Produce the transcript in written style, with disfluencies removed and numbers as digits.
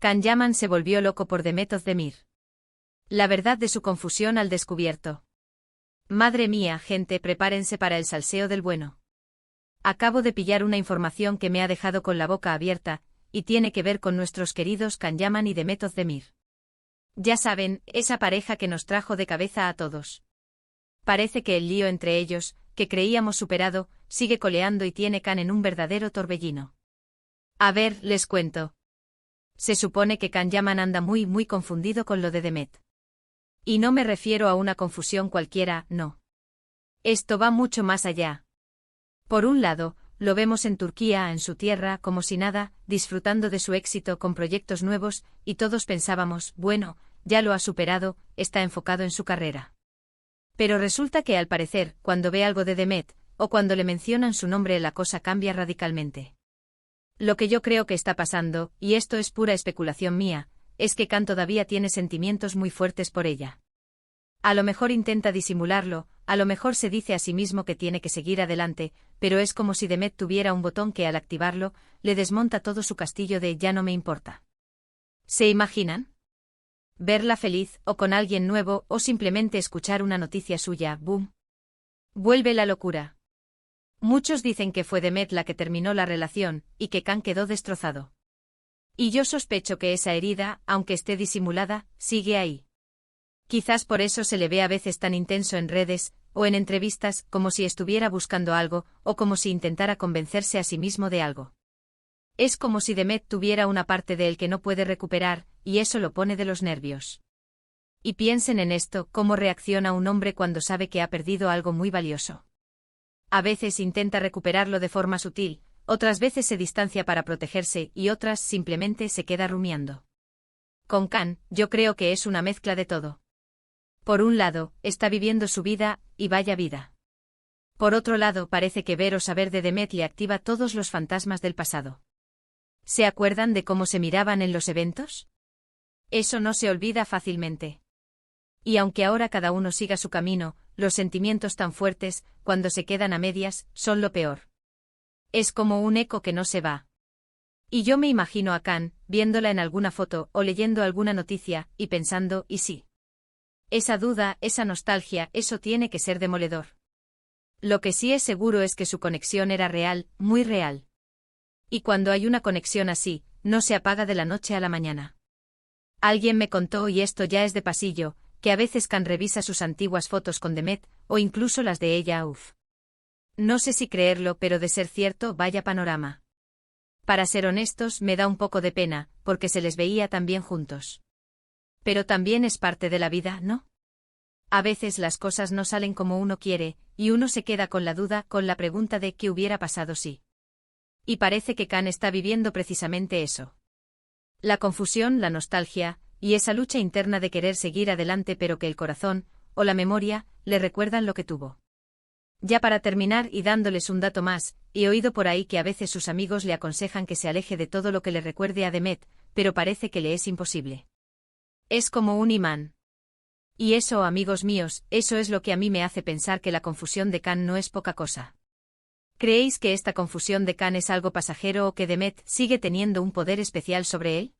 Can Yaman se volvió loco por Demet Özdemir. La verdad de su confusión al descubierto. Madre mía, gente, prepárense para el salseo del bueno. Acabo de pillar una información que me ha dejado con la boca abierta, y tiene que ver con nuestros queridos Can Yaman y Demet Özdemir. Ya saben, esa pareja que nos trajo de cabeza a todos. Parece que el lío entre ellos, que creíamos superado, sigue coleando y tiene Can en un verdadero torbellino. A ver, les cuento. Se supone que Can Yaman anda muy confundido con lo de Demet. Y no me refiero a una confusión cualquiera, no. Esto va mucho más allá. Por un lado, lo vemos en Turquía, en su tierra, como si nada, disfrutando de su éxito con proyectos nuevos, y todos pensábamos, bueno, ya lo ha superado, está enfocado en su carrera. Pero resulta que al parecer, cuando ve algo de Demet, o cuando le mencionan su nombre, la cosa cambia radicalmente. Lo que yo creo que está pasando, y esto es pura especulación mía, es que Can todavía tiene sentimientos muy fuertes por ella. A lo mejor intenta disimularlo, a lo mejor se dice a sí mismo que tiene que seguir adelante, pero es como si Demet tuviera un botón que al activarlo, le desmonta todo su castillo de ya no me importa. ¿Se imaginan? Verla feliz, o con alguien nuevo, o simplemente escuchar una noticia suya, ¡boom! Vuelve la locura. Muchos dicen que fue Demet la que terminó la relación, y que Can quedó destrozado. Y yo sospecho que esa herida, aunque esté disimulada, sigue ahí. Quizás por eso se le ve a veces tan intenso en redes, o en entrevistas, como si estuviera buscando algo, o como si intentara convencerse a sí mismo de algo. Es como si Demet tuviera una parte de él que no puede recuperar, y eso lo pone de los nervios. Y piensen en esto, cómo reacciona un hombre cuando sabe que ha perdido algo muy valioso. A veces intenta recuperarlo de forma sutil, otras veces se distancia para protegerse y otras simplemente se queda rumiando. Con Can, yo creo que es una mezcla de todo. Por un lado, está viviendo su vida, y vaya vida. Por otro lado, parece que ver o saber de Demet le activa todos los fantasmas del pasado. ¿Se acuerdan de cómo se miraban en los eventos? Eso no se olvida fácilmente. Y aunque ahora cada uno siga su camino, los sentimientos tan fuertes, cuando se quedan a medias, son lo peor. Es como un eco que no se va. Y yo me imagino a Can, viéndola en alguna foto o leyendo alguna noticia, y pensando, ¿y sí? Esa duda, esa nostalgia, eso tiene que ser demoledor. Lo que sí es seguro es que su conexión era real, muy real. Y cuando hay una conexión así, no se apaga de la noche a la mañana. Alguien me contó, y esto ya es de pasillo, que a veces Can revisa sus antiguas fotos con Demet, o incluso las de ella, No sé si creerlo, pero de ser cierto, vaya panorama. Para ser honestos, me da un poco de pena, porque se les veía tan bien juntos. Pero también es parte de la vida, ¿no? A veces las cosas no salen como uno quiere, y uno se queda con la duda, con la pregunta de ¿qué hubiera pasado si? Y parece que Can está viviendo precisamente eso. La confusión, la nostalgia, y esa lucha interna de querer seguir adelante pero que el corazón, o la memoria, le recuerdan lo que tuvo. Ya para terminar y dándoles un dato más, he oído por ahí que a veces sus amigos le aconsejan que se aleje de todo lo que le recuerde a Demet, pero parece que le es imposible. Es como un imán. Y eso, amigos míos, eso es lo que a mí me hace pensar que la confusión de Can no es poca cosa. ¿Creéis que esta confusión de Can es algo pasajero o que Demet sigue teniendo un poder especial sobre él?